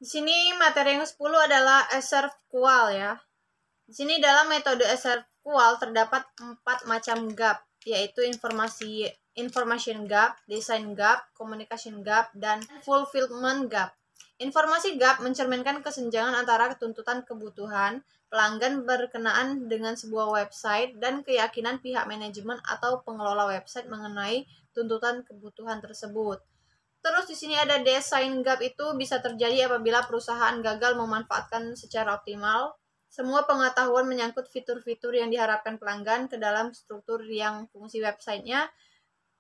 Di sini materi yang ke-10 adalah SRQual ya. Di sini dalam metode SRQual terdapat 4 macam gap, yaitu information gap, design gap, communication gap, dan fulfillment gap. Informasi gap mencerminkan kesenjangan antara tuntutan kebutuhan pelanggan berkenaan dengan sebuah website dan keyakinan pihak manajemen atau pengelola website mengenai tuntutan kebutuhan tersebut. Terus di sini ada design gap, itu bisa terjadi apabila perusahaan gagal memanfaatkan secara optimal semua pengetahuan menyangkut fitur-fitur yang diharapkan pelanggan ke dalam struktur yang fungsi websitenya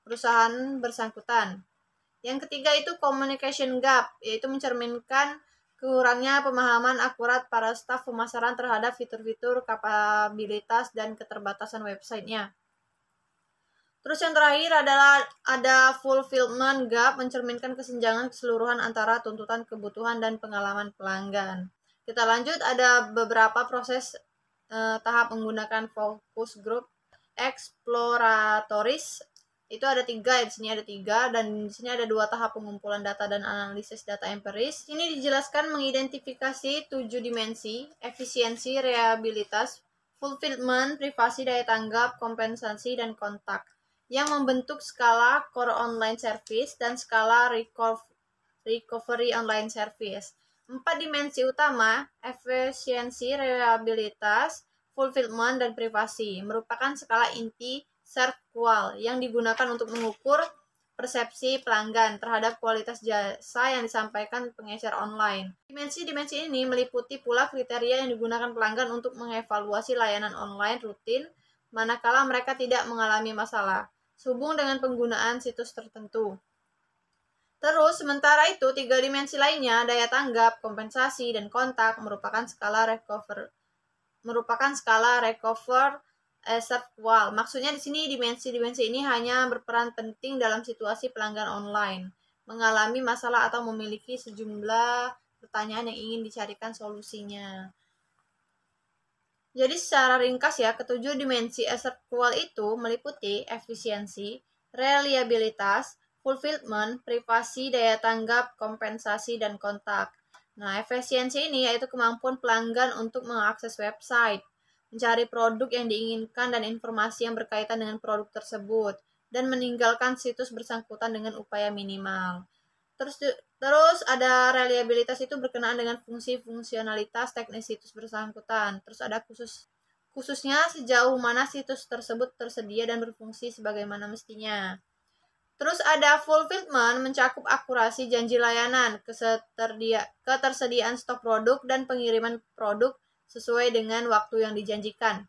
perusahaan bersangkutan. Yang ketiga itu communication gap, yaitu mencerminkan kurangnya pemahaman akurat para staf pemasaran terhadap fitur-fitur, kapabilitas, dan keterbatasan websitenya. Terus yang terakhir adalah ada fulfillment gap, mencerminkan kesenjangan keseluruhan antara tuntutan kebutuhan dan pengalaman pelanggan. Kita lanjut, ada beberapa proses tahap menggunakan focus group exploratoris. Itu ada 3, di sini ada 3, dan di sini ada 2 tahap pengumpulan data dan analisis data empiris. Ini dijelaskan mengidentifikasi 7 dimensi: efisiensi, reliabilitas, fulfillment, privasi, daya tanggap, kompensasi, dan kontak, yang membentuk skala core online service dan skala recovery online service. 4 dimensi utama, efisiensi, reliabilitas, fulfillment, dan privasi, merupakan skala inti SRQual yang digunakan untuk mengukur persepsi pelanggan terhadap kualitas jasa yang disampaikan pengecer online. Dimensi-dimensi ini meliputi pula kriteria yang digunakan pelanggan untuk mengevaluasi layanan online rutin manakala mereka tidak mengalami masalah sehubung dengan penggunaan situs tertentu. Terus, sementara itu, 3 dimensi lainnya, daya tanggap, kompensasi, dan kontak, merupakan skala recover SRQual. Maksudnya di sini dimensi-dimensi ini hanya berperan penting dalam situasi pelanggan online mengalami masalah atau memiliki sejumlah pertanyaan yang ingin dicarikan solusinya. Jadi secara ringkas ya, ketujuh dimensi SRQual itu meliputi efisiensi, reliabilitas, fulfillment, privasi, daya tanggap, kompensasi, dan kontak. Nah, efisiensi ini yaitu kemampuan pelanggan untuk mengakses website, mencari produk yang diinginkan dan informasi yang berkaitan dengan produk tersebut, dan meninggalkan situs bersangkutan dengan upaya minimal. Terus ada reliabilitas, itu berkenaan dengan fungsi fungsionalitas teknis situs bersangkutan. Terus ada khususnya sejauh mana situs tersebut tersedia dan berfungsi sebagaimana mestinya. Terus ada fulfillment, mencakup akurasi janji layanan, ketersediaan stok produk, dan pengiriman produk sesuai dengan waktu yang dijanjikan.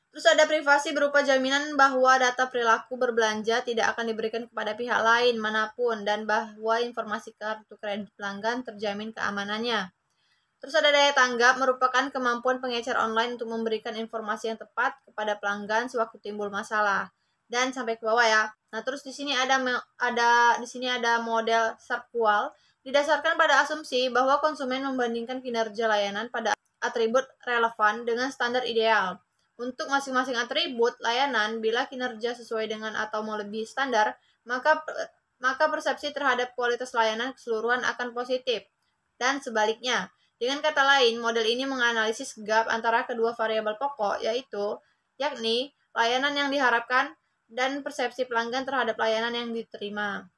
Terus ada privasi, berupa jaminan bahwa data perilaku berbelanja tidak akan diberikan kepada pihak lain manapun dan bahwa informasi kartu kredit pelanggan terjamin keamanannya. Terus ada daya tanggap, merupakan kemampuan pengecer online untuk memberikan informasi yang tepat kepada pelanggan sewaktu timbul masalah. Dan sampai ke bawah ya. Nah, terus di sini ada model SRQual didasarkan pada asumsi bahwa konsumen membandingkan kinerja layanan pada atribut relevan dengan standar ideal. Untuk masing-masing atribut layanan, bila kinerja sesuai dengan atau melebihi standar, maka persepsi terhadap kualitas layanan keseluruhan akan positif. Dan sebaliknya, dengan kata lain, model ini menganalisis gap antara kedua variabel pokok, yakni layanan yang diharapkan dan persepsi pelanggan terhadap layanan yang diterima.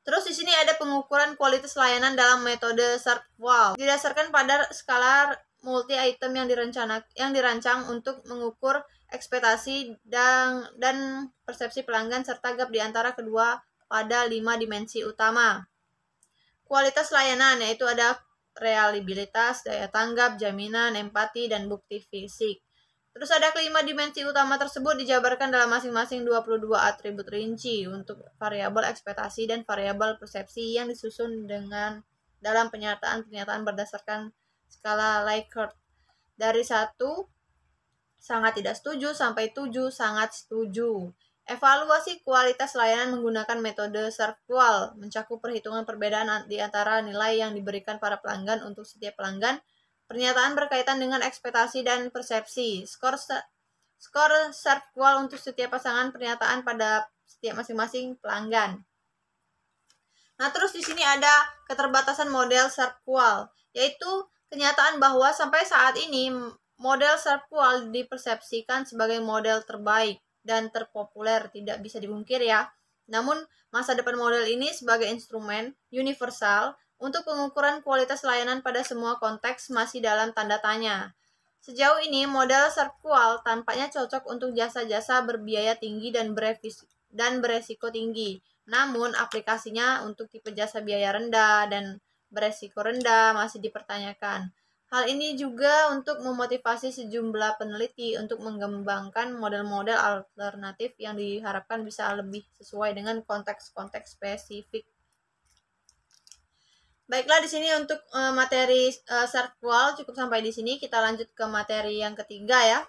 Terus di sini ada pengukuran kualitas layanan dalam metode SRQual, didasarkan pada skala multi-item yang dirancang untuk mengukur ekspektasi dan persepsi pelanggan serta gap di antara kedua pada 5 dimensi utama. Kualitas layanan yaitu ada reliabilitas, daya tanggap, jaminan, empati, dan bukti fisik. Terus ada kelima dimensi utama tersebut dijabarkan dalam masing-masing 22 atribut rinci untuk variabel ekspektasi dan variabel persepsi yang disusun dalam pernyataan berdasarkan skala Likert dari 1 sangat tidak setuju sampai 7 sangat setuju. Evaluasi kualitas layanan menggunakan metode SRQual mencakup perhitungan perbedaan di antara nilai yang diberikan para pelanggan untuk setiap pelanggan, pernyataan berkaitan dengan ekspektasi dan persepsi, skor SRQual untuk setiap pasangan pernyataan pada setiap masing-masing pelanggan. Nah, terus di sini ada keterbatasan model SERP-QuAL, yaitu kenyataan bahwa sampai saat ini model SERP-QuAL dipersepsikan sebagai model terbaik dan terpopuler, tidak bisa dipungkir ya. Namun, masa depan model ini sebagai instrumen universal untuk pengukuran kualitas layanan pada semua konteks masih dalam tanda tanya. Sejauh ini, model SERP-QuAL tampaknya cocok untuk jasa-jasa berbiaya tinggi dan beresiko tinggi. Namun, aplikasinya untuk tipe jasa biaya rendah dan beresiko rendah masih dipertanyakan. Hal ini juga untuk memotivasi sejumlah peneliti untuk mengembangkan model-model alternatif yang diharapkan bisa lebih sesuai dengan konteks-konteks spesifik. Baiklah, di sini untuk materi SERP-QuAL cukup sampai di sini. Kita lanjut ke materi yang ketiga ya.